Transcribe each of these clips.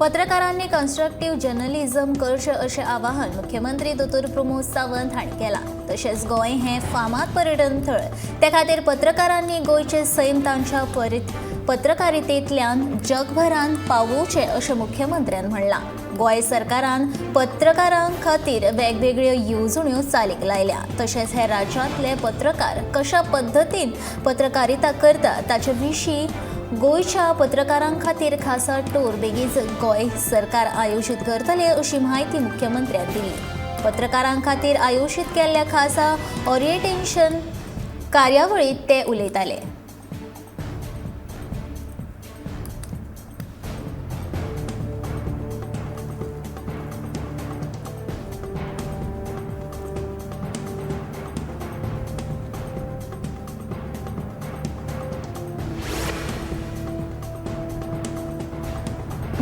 पत्रकारांनी constructive journalism करचें अशें आवाहन मुख्यमंत्री दोतोर प्रमोद सावंत हांणी केलां. तशेंच गोंय हें फामाद पर्यटन थळ, ते खातीर पत्रकारांनी गोंयचे सैम तांच्या पत्रकारितेंतल्यान जगभरांत पावोवचें अशें मुख्यमंत्र्यान म्हणलां. गोंय सरकारान पत्रकारां खातीर वेगवेगळ्यो येवजण्यो चालीक लायल्या. तशेंच हे राज्यांतले पत्रकार कशा पद्दतीन पत्रकारिता करतात ताचे विशीं गोंयच्या पत्रकारां खातीर खासा टूर बेगीच गोंय सरकार आयोजीत करतले अशी माहिती मुख्यमंत्र्यान दिली. पत्रकारां खातीर आयोजीत केल्ल्या खासा ओरिएंटेशन कार्यावळींत ते उलयताले.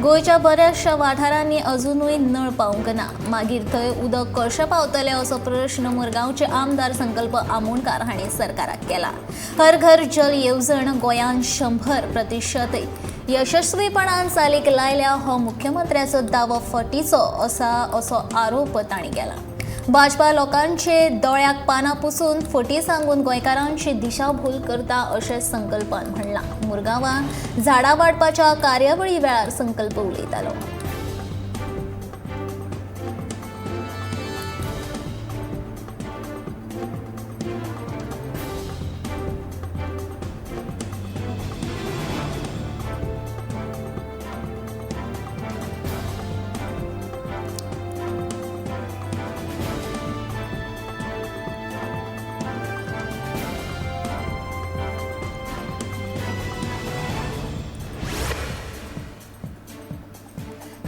गोंयच्या बऱ्याचशा वाठारांनी अजूनय नळ पावूंक ना. मागीर थंय उदक कशें पावतलें असो प्रश्न मुरगांवचे आमदार संकल्प आमोणकार हांणी सरकाराक केला. हर घर जल येवजण गोंयांत 100% यशस्वीपणान चालीक लायल्या हो मुख्यमंत्र्याचो दावो फटीचो असो आरोप तांणी केला. भाजपा लोकांचे दोळ्याक पानां पुसून फटी सांगून गोंयकारांची दिशाभूल करता अशें संकल्पान म्हणलां. मुरगांवां झाडां वाडपाच्या कार्यावळी वेळार संकल्प उलयतालो.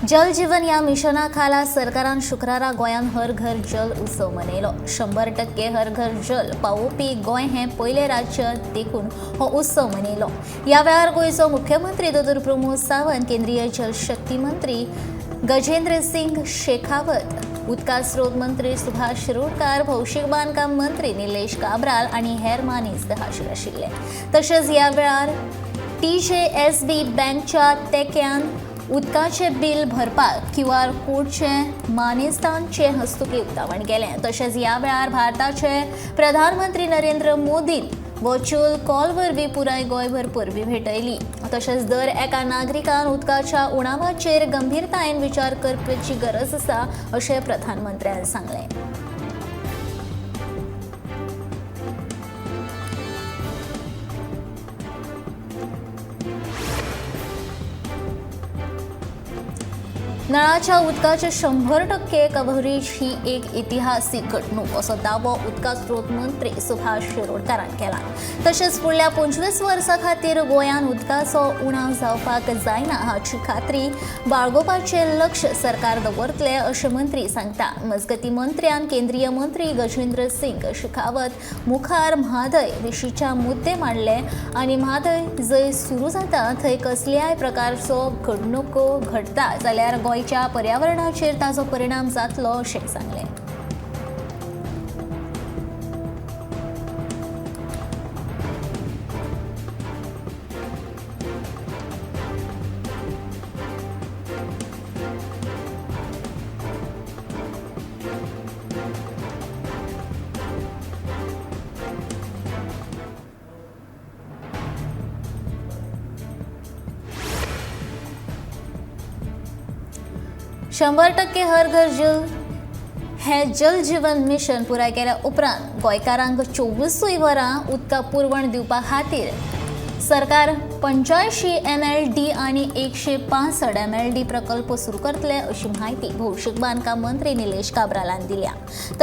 जल जीवन या मिशना खाला सरकारान शुक्रारा गोंयांत हर घर जल उत्सव मनयलो. 100% हर घर जल पावोवपी गोंय हें पयलें राज्य देखून हो उत्सव मनयलो. ह्या वेळार गोंयचो मुख्यमंत्री दोतोर प्रमोद सावंत, केंद्रीय जलशक्ती मंत्री गजेंद्र सिंग शेखावत, उदका स्रोत मंत्री सुभाष शिरोडकार, भौशीक बांदकाम मंत्री निलेश काब्राल आनी हेर मानेस्त हाजीर आशिल्ले. तशेंच ह्या वेळार TJSB बँकच्या तेक्यान उदकाचे बिल भरपाक QR कोडचे मानेस्तांचे हस्तुकी उक्तावण केलें. तशेंच ह्या वेळार भारताचे प्रधानमंत्री नरेंद्र मोदीन व्हर्च्युअल कॉल वरवीं पुराय गोंयभर परबी भेटयली. तशेंच दर एका नागरिकान उदकाच्या उणावाचेर गंभीरतायेन विचार करपाची गरज आसा अशें प्रधानमंत्र्यान सांगलें. नळाच्या उदकाचे 100% कव्हरेज ही एक ऐतिहासीक घडणूक असो दावो उदका स्रोत मंत्री सुभाष शिरोडकारान केला. तशेंच फुडल्या 25 वर्सां खातीर गोंयांत उदकाचो उणाव जावपाक जायना हाची खात्री बाळगोवपाचें लक्ष सरकार दवरतले अशें मंत्री सांगता. मजगतीं मंत्र्यान केंद्रीय मंत्री गजेंद्र सिंग शेखावत मुखार म्हादय विशींचे मुद्दे मांडले आनी म्हादय जंय सुरू जाता थंय कसल्याय प्रकारचो घडणुको घडटा जाल्यार गोंयच्या पर्यावरणाचेर ताचो परिणाम जातलो अशें सांगलें. शंभर टक्के हर घर जल हें जल जीवन मिशन पुराय केल्या उपरांत गोंयकारांक 24 वरां उदका पुरवण दिवपा खातीर सरकार 85 MLD आनी 165 MLD प्रकल्प सुरू करतले अशी माहिती भौशीक बांदकाम मंत्री निलेश काब्रालान दिल्या.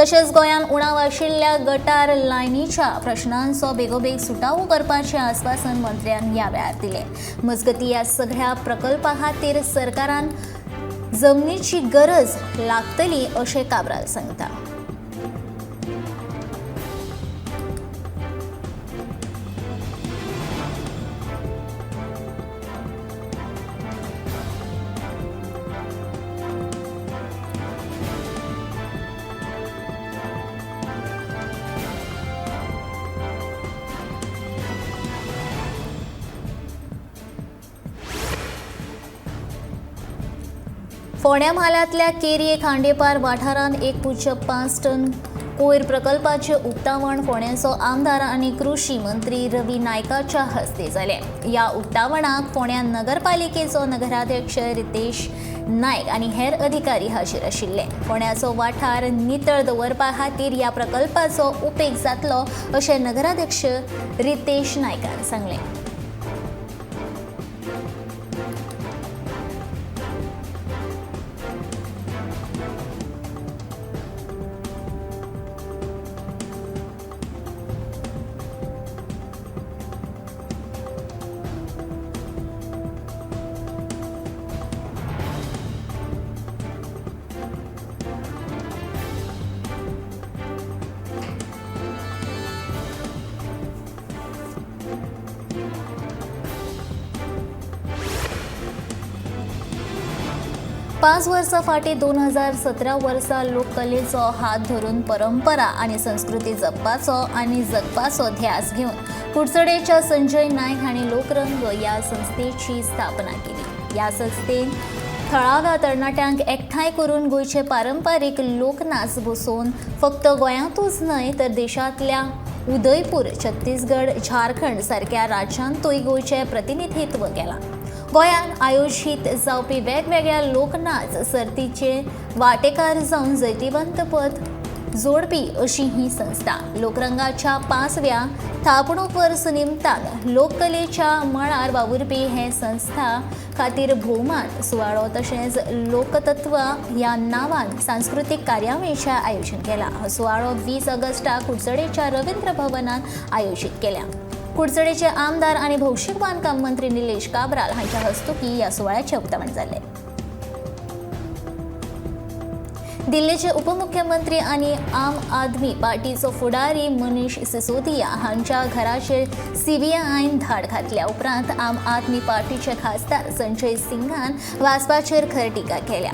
तशेंच गोंयांत उणाव आशिल्ल्या गटार लायनीच्या प्रश्नांचो बेगोबेग सुटावो करपाचें आस्वासन मंत्र्यान ह्या वेळार दिलें. मजगतीं ह्या सगळ्या प्रकल्पा खातीर सरकारान जमनीची गरज लागतली अशें काब्राल सांगता. फोंड्या म्हालांतल्या केरये खांडेपार वाठारांत 1.5 टन कोयर प्रकल्पाचे उक्तावण फोंड्याचो आमदार आनी कृषी मंत्री रवी नायकाच्या हस्ते जालें. ह्या उक्तावणाक फोंड्या नगरपालिकेचो नगराध्यक्ष रितेश नायक आनी हेर अधिकारी हाजीर आशिल्ले. फोंड्याचो वाठार नितळ दवरपा खातीर ह्या प्रकल्पाचो उपेग जातलो अशें नगराध्यक्ष रितेश नायकान सांगलें. पाच वर्सां फाटीं 2017 वर्सा लोककलेचो हात धरून परंपरा आनी संस्कृती जपपाचो आनी जगपाचो ध्यास घेवन कुडचडेंच्या संजय नायक हांणी लोकरंग ह्या संस्थेची स्थापना केली. ह्या संस्थेन थळाव्या तरणाट्यांक एकठांय करून गोंयचे पारंपारीक लोकनाच बसोवन फक्त गोंयांतूच न्हय तर देशांतल्या उदयपूर, छत्तीसगड, झारखंड सारक्या राज्यांतूय गोंयचें प्रतिनिधित्व केलां. गोंयांत आयोजीत जावपी वेगवेगळ्या लोकनाच सर्तीचे वांटेकार जावन जैतिवंतपद जोडपी अशी ही संस्था. लोकरंगाच्या 5व्या थापणूक वर्स निमतान लोककलेच्या मळार वावुरपी हे संस्था खातीर भोवमान सुवाळो तशेंच लोकतत्व ह्या नांवान सांस्कृतीक कार्यावळीचें आयोजन केलां. हो सुवाळो 20 ऑगस्टाक कुडचडेंच्या रवींद्र भवनांत आयोजीत केल्या. कुडचडेंचे आमदार आनी भौशीक बांदकाम मंत्री निलेश काब्राल हांच्या हस्तुकीं ह्या सुवाळ्याचें उक्तावण जालें. दिल्लीचे उपमुख्यमंत्री आनी आम आदमी पार्टीचो फुडारी मनीष सिसोदिया हांच्या घराचेर सीबीआयन धाड घातल्या उपरांत आम आदमी पार्टीचे खासदार संजय सिंगान वाजपाचेर खर टिका केल्या.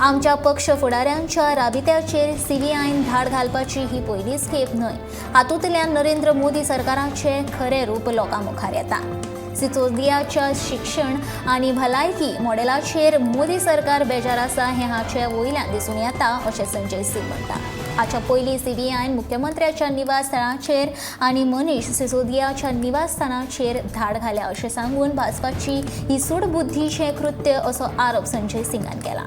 आमच्या पक्ष फुडाऱ्यांच्या राबित्याचेर सीबीआयन धाड घालपाची ही पयलीच खेप न्हय. हातूंतल्यान नरेंद्र मोदी सरकाराचें खरें रूप लोकांमुखार येता. सिसोदियाच्या शिक्षण आनी भलायकी मॉडेलाचेर मोदी सरकार बेजार आसा हें हाचे वयल्यान दिसून येता अशें संजय सिंग म्हणटा. हाच्या पयलीं सीबीआयन मुख्यमंत्र्याच्या निवासस्थानाचेर आनी मनीष सिसोदियाच्या निवासस्थानाचेर धाड घाल्या अशें सांगून भाजपाची ही सूडबुद्धीचें कृत्य असो आरोप संजय सिंगान केला.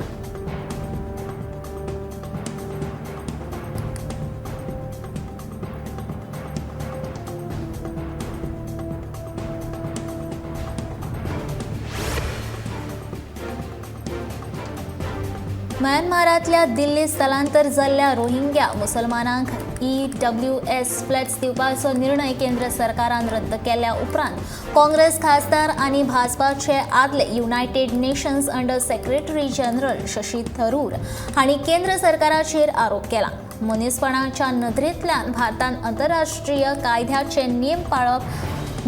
म्यानमारांतल्या दिल्लीत स्थलांतर जाल्ल्या रोहिंग्या मुसलमानांक EWS फ्लॅट्स दिवपाचो निर्णय केंद्र सरकारान रद्द केल्या उपरांत काँग्रेस खासदार आनी भाजपाचे आदले United nations under secretary general Shashi Tharoor हांणी केंद्र सरकाराचेर आरोप केला. मनीसपणाच्या नदरेंतल्यान भारतान आंतरराष्ट्रीय कायद्याचे नेम पाळप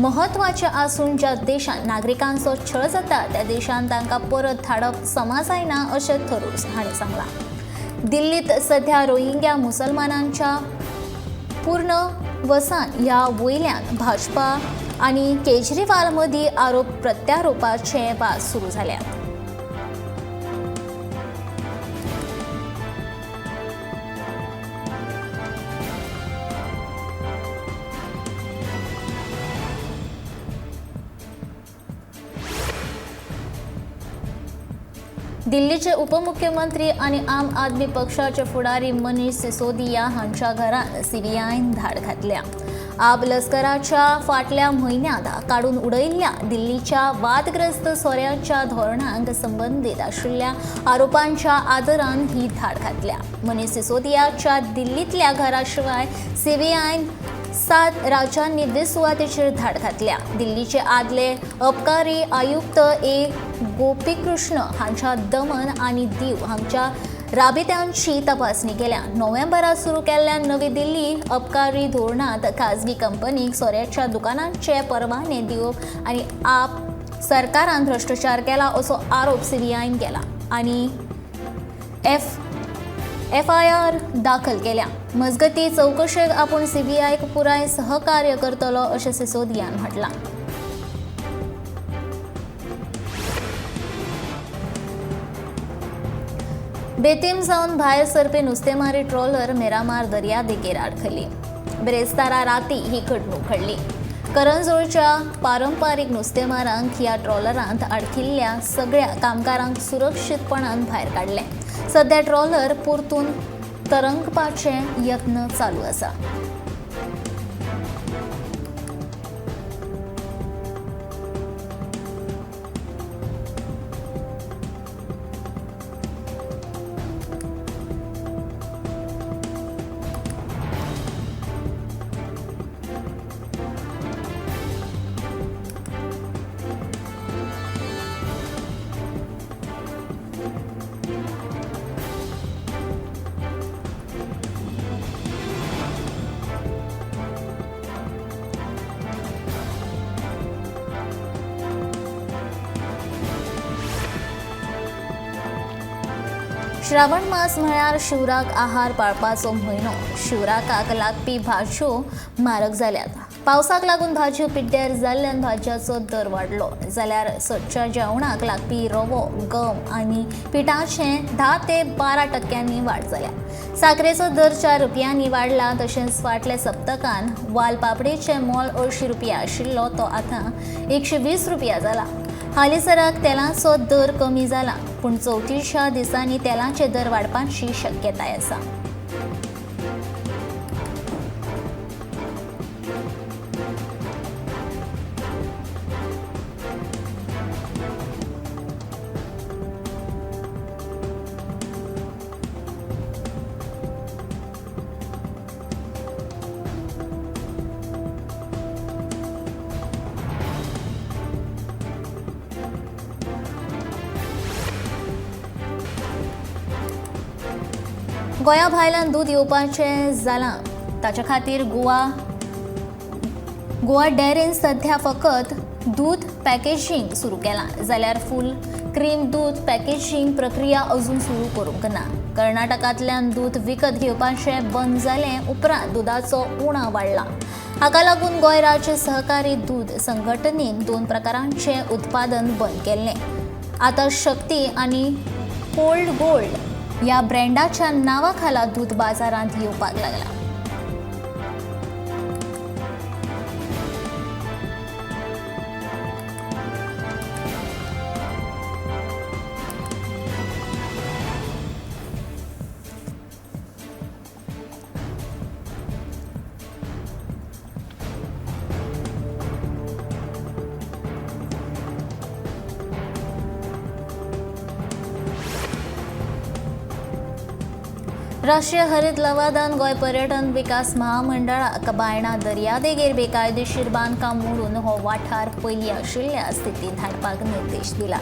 महत्वाचे आसून ज्या देशांत नागरिकांचो छळ जाता त्या देशांत तांकां परत धाडप समज जायना अशें थरूर हांणी सांगलां. दिल्लीत सध्या रोहिंग्या मुसलमानांच्या पुनर्वसन ह्या वयल्यान भाजपा आनी केजरीवाल मदीं आरोप प्रत्यारोपाचे वाद सुरू जाल्यात. दिल्लीचे उपमुख्यमंत्री आनी आम आदमी पक्षाचे फुडारी मनीष सिसोदिया हांच्या घरांत सीबीआयन धाड घातल्या. आप लष्कराच्या फाटल्या म्हयन्यांत काडून उडयल्ल्या दिल्लीच्या वादग्रस्त सोऱ्याच्या धोरणांक संबंदीत आशिल्ल्या आरोपांच्या आदारान ही धाड घातल्या. मनीष सिसोदियाच्या दिल्लींतल्या घरा शिवाय सीबीआयन 7 राज्यांनी 20 सुवातेचेर धाड घातल्या. दिल्लीचे आदले अबकारी आयुक्त गोपीकृष्ण हांच्या दमन आनी दीव हांच्या राबित्यांची तपासणी केल्या. नोव्हेंबरांत सुरू केल्ल्या नवी दिल्ली अबकारी धोरणांत खाजगी कंपनीक सोऱ्याच्या दुकानांचे परवाने दिवप आनी आप सरकारान भ्रष्टाचार केला असो आरोप सीबीआयन केला आनी FIR दाखल केल्या. मजगती चौकशेक आपूण सीबीआयक पुराय सहकार्य करतलो अशें सिसोदियान म्हटलां. बेतीम जावन भायर सरपी नुस्तेमारी ट्रॉलर मिरामार दर्या देगेर आडखली. ब्रेस्तारा राती ही घडणूक घडली. करंजोळच्या पारंपारीक नुस्तेमारांक ह्या ट्रॉलरांत आडकिल्ल्या सगळ्या कामगारांक सुरक्षीतपणान भायर काडले. सध्या ट्रॉलर परतून तरंगपाचे यत्न चालू आसा. श्रावण मास म्हळ्यार शिवराक आहार पाळपाचो म्हयनो. शिवराकाक लागपी भाज्यो म्हारग जाल्यात. पावसाक लागून भाज्यो पिड्ड्यार जाल्ल्यान भाज्याचो दर वाडलो. जाल्यार सदच्या जेवणाक लागपी रवो, गम आनी पिठाचे 10 ते 12% वाड जाल्या. साकरेचो दर 4 रुपयांनी वाडला. तशेंच फाटल्या सप्तकान वालपापडेचें मोल 200 रुपया आशिल्लो तो आतां 120 रुपया जाला. हालीसराक तेलाचो दर कमी जाला, पूण चवथीच्या दिसांनी तेलाचे दर वाडपाची शक्यताय आसा. गोंया भायल्यान दूद येवपाचें जालां. ताचे खातीर गोवा डेअरीन सध्या फकत दूद पॅकेजिंग सुरू केलां. जाल्यार फूल क्रीम दूद पॅकेजिंग प्रक्रिया अजून सुरू करूंक ना. कर्नाटकांतल्यान दूद विकत घेवपाचें बंद जालें उपरांत दुदाचो उणाव वाडला. हाका लागून गोंय राज्य सहकारी दूद संघटनेन 2 प्रकारांचें उत्पादन बंद केल्लें. आतां शक्ती आनी कोल्ड गोल्ड ह्या ब्रँडाच्या नांवा खाला दूद बाजारांत येवपाक लागला. राष्ट्रीय हरित लवादान गोंय पर्यटन विकास महामंडळाक बायणा दर्यादेगेर बेकायदेशीर बांदकाम मोडून हो वाठार पयलीं आशिल्ल्या स्थितींत हाडपाक निर्देश दिला.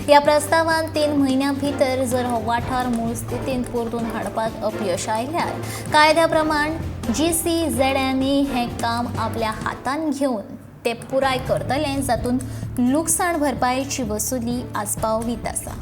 ह्या प्रस्तावान 3 म्हयन्यां भितर जर हो वाठार मूळ स्थितींत परतून हाडपाक अपयश आयल्यार कायद्या प्रमाण GCZME हें काम आपल्या हातांत घेवन ते पुराय करतले, जातूंत लुकसाण भरपायेची वसुली आस्पावीत आसा.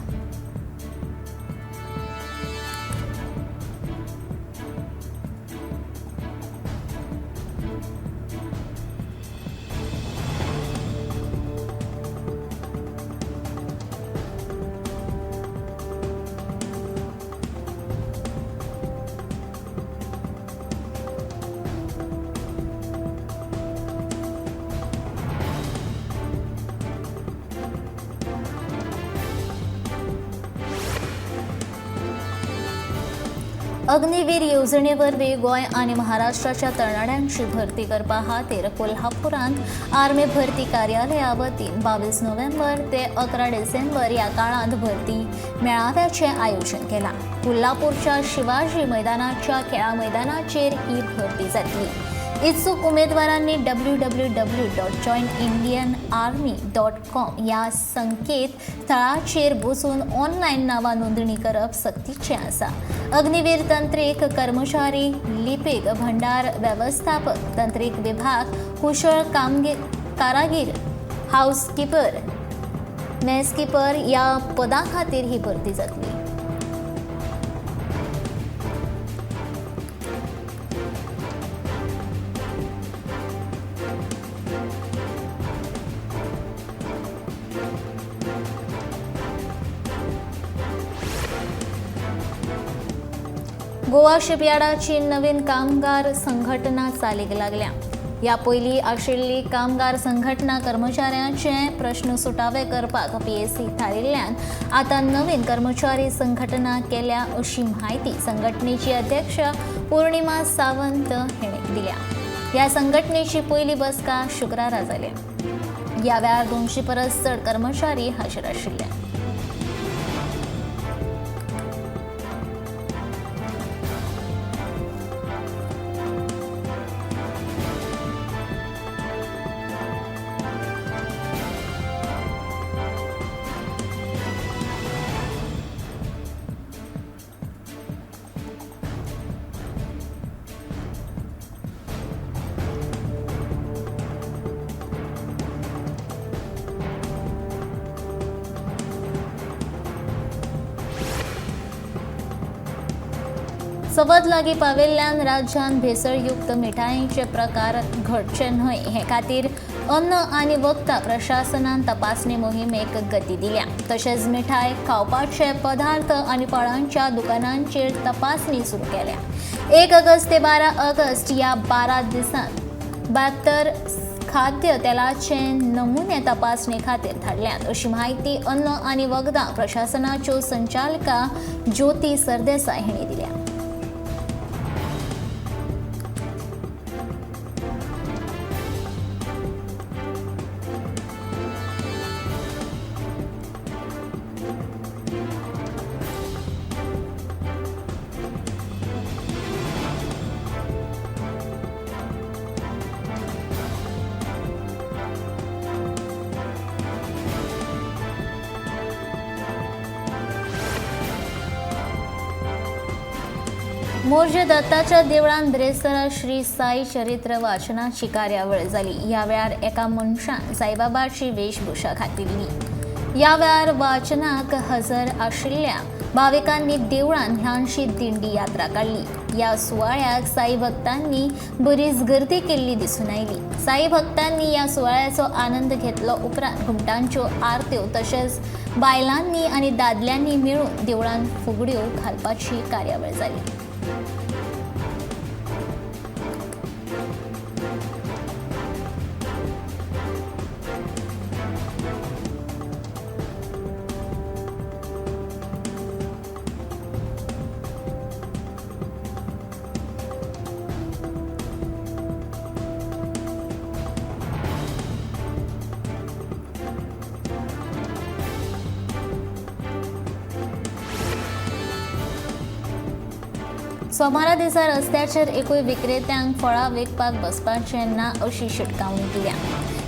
अग्निवीर येवजणे वरवीं गोंय आनी महाराष्ट्राच्या तरणाट्यांची भरती करपा खातीर कोल्हापुरांत आर्मी भरती कार्यालया वतीन 22 नोव्हेंबर ते 11 डिसेंबर ह्या काळांत भरती मेळाव्याचें आयोजन केलां. कोल्हापूरच्या शिवाजी मैदानाच्या खेळा मैदानाचेर ही भरती जातली. इत्सूक उमेदवारांनी www.joinindianarmy.com ह्या संकेत थळाचेर बसून ऑनलायन नांवां नोंदणी करप सक्तीचें आसा. अग्निवीर तंत्रीक कर्मचारी, लिपीक, भंडार वेवस्थापक, तंत्रीक विभाग, कुशळ कारागीर, हाऊसकीपर, मेसकीपर ह्या पदां खातीर ही भरती जातली. गोवा शिपयार्डाची नवीन कामगार संघटना चालीक लागल्या. ह्या पयलीं आशिल्ली कामगार संघटना कर्मचाऱ्यांचे प्रश्न सुटावे करपाक पीएसी थारिल्ल्यान आतां नवीन कर्मचारी संघटना केल्या अशी माहिती संघटनेची अध्यक्ष पूर्णिमा सावंत हांणी दिल्या. ह्या संघटनेची पयली बसका शुक्रारा जाली. ह्या वेळार 200 परस चड कर्मचारी हाजीर आशिल्ले. सवत लागीं पाविल्ल्यान राज्यांत भेसळयुक्त मिठाईचे प्रकार घडचे न्हय हे खातीर अन्न आनी वखदां प्रशासनान तपासणी मोहिमेक गती दिल्या. तशेंच मिठाय, खावपाचे पदार्थ आनी फळांच्या दुकानांचेर तपासणी सुरू केल्या. 1 ऑगस्ट ते 12 ऑगस्ट ह्या 12 दिसांत 72 खाद्य तेलाचे नमुने तपासणी खातीर धाडल्यात अशी माहिती अन्न आनी वखदां प्रशासनाच्यो संचालका ज्योती सरदेसाय हांणी दिल्या. मोर्जे दत्ताच्या देवळान ब्रेसरा श्री साई चरित्र वाचनाची कार्यावळ जाली. ह्या वेळार एका मनशान साईबाबाची वेशभूषा घातिल्ली. ह्या वेळार वाचनाक हजर आशिल्ल्या भाविकांनी देवळान ल्हानशी दिंडी यात्रा काढली. ह्या सुवाळ्याक साई भक्तांनी बरीच गर्दी केल्ली दिसून आयली. साई भक्तांनी ह्या सुवाळ्याचो आनंद घेतलो उपरांत घुमटांच्यो आरत्यो तशेंच बायलांनी आनी दादल्यांनी मेळून देवळान फुगड्यो घालपाची कार्यावळ जाली. सोमारा दिसा रस्त्याचेर एकूय विक्रेत्यांक फळां विकपाक बसपाचें ना अशी शिटकावणी दिल्या.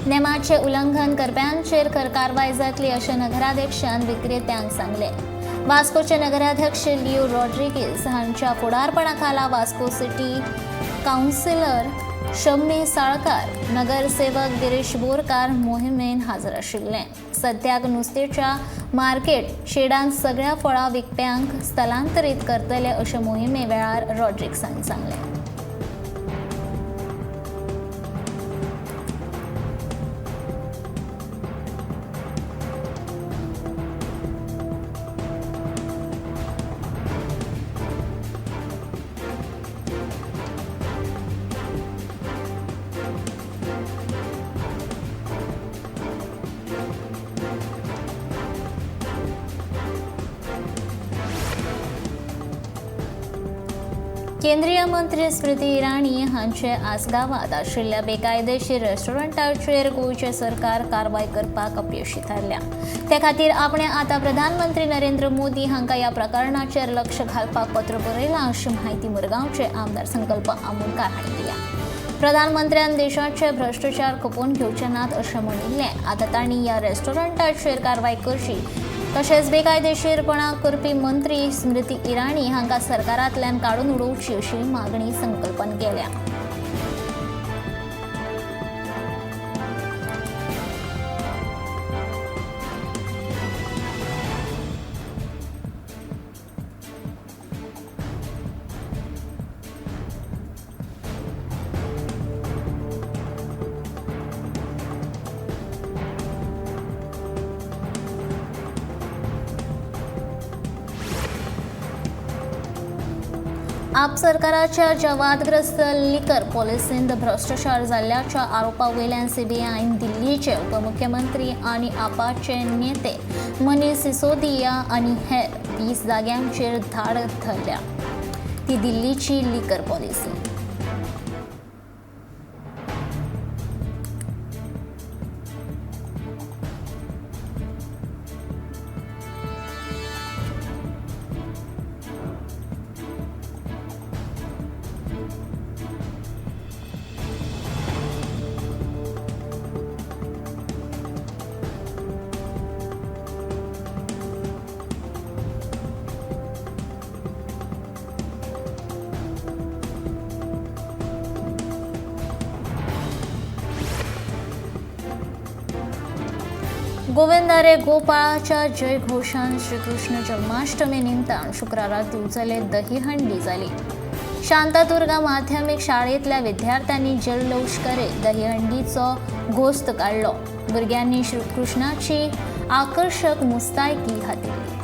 नेमाचें उल्लंघन करप्यांचेर कारवाय जातली अशें नगराध्यक्षान विक्रेत्यांक सांगलें. वास्कोचे नगराध्यक्ष लिओ रॉड्रिगीज हांच्या फुडारपणा खाला वास्को सिटी कावन्सिलर शम्मी साळकार, नगरसेवक गिरीश बोरकार मोहिमेन हाजीर आशिल्ले. सद्याक नुस्तेच्या मार्केट शेडांत सगळ्या फळां विकप्यांक स्थलांतरीत करतले अशें मोहिमे वेळार रॉड्रिगीजांनी सांगलें. केंद्रीय मंत्री स्मृती इराणी हांचे आसगावात आशिल्ल्या बेकायदेशीर रेस्टॉरंटाचेर गोंयचे सरकार कारवाय करपाक अपयशी थारल्या. ते खातीर आपणे आतां प्रधानमंत्री नरेंद्र मोदी हांकां ह्या प्रकरणाचेर लक्ष घालपाक पत्र बरयलां अशी माहिती मुरगांवचे आमदार संकल्प आमोणकार हांणी दिल्या. प्रधानमंत्र्यान देशाचे भ्रष्टाचार खपोवन घेवचे नात अशें म्हणिल्लें. आतां तांणी ह्या रेस्टॉरंटाचेर कारवाय करची तशेंच बेकायदेशीरपणा करपी मंत्री स्मृती इराणी हांकां सरकारांतल्यान काडून उडोवची अशी मागणी संकल्पान केल्या. आप सरकाराच्या ज्या वादग्रस्त लिकर पॉलिसींत भ्रष्टाचार जाल्ल्याच्या आरोपावयल्यान सीबीआयन दिल्लीचे उपमुख्यमंत्री आनी आपाचे नेते मनीष सिसोदिया आनी हेर 20 जाग्यांचेर धाड धरल्या. ती दिल्लीची लिकर पॉलिसी. गोविंदारे गोपाळाच्या जयघोषान श्रीकृष्ण जन्माष्टमी निमतान शुक्रारा दिवचले दहीहंडी जाली. शांतादुर्गा माध्यमिक शाळेंतल्या विद्यार्थ्यांनी जल्लोष करीत दहीहंडीचो घोस्त काडलो. भुरग्यांनी श्रीकृष्णाची आकर्षक मुस्तायकी हातिल्ली.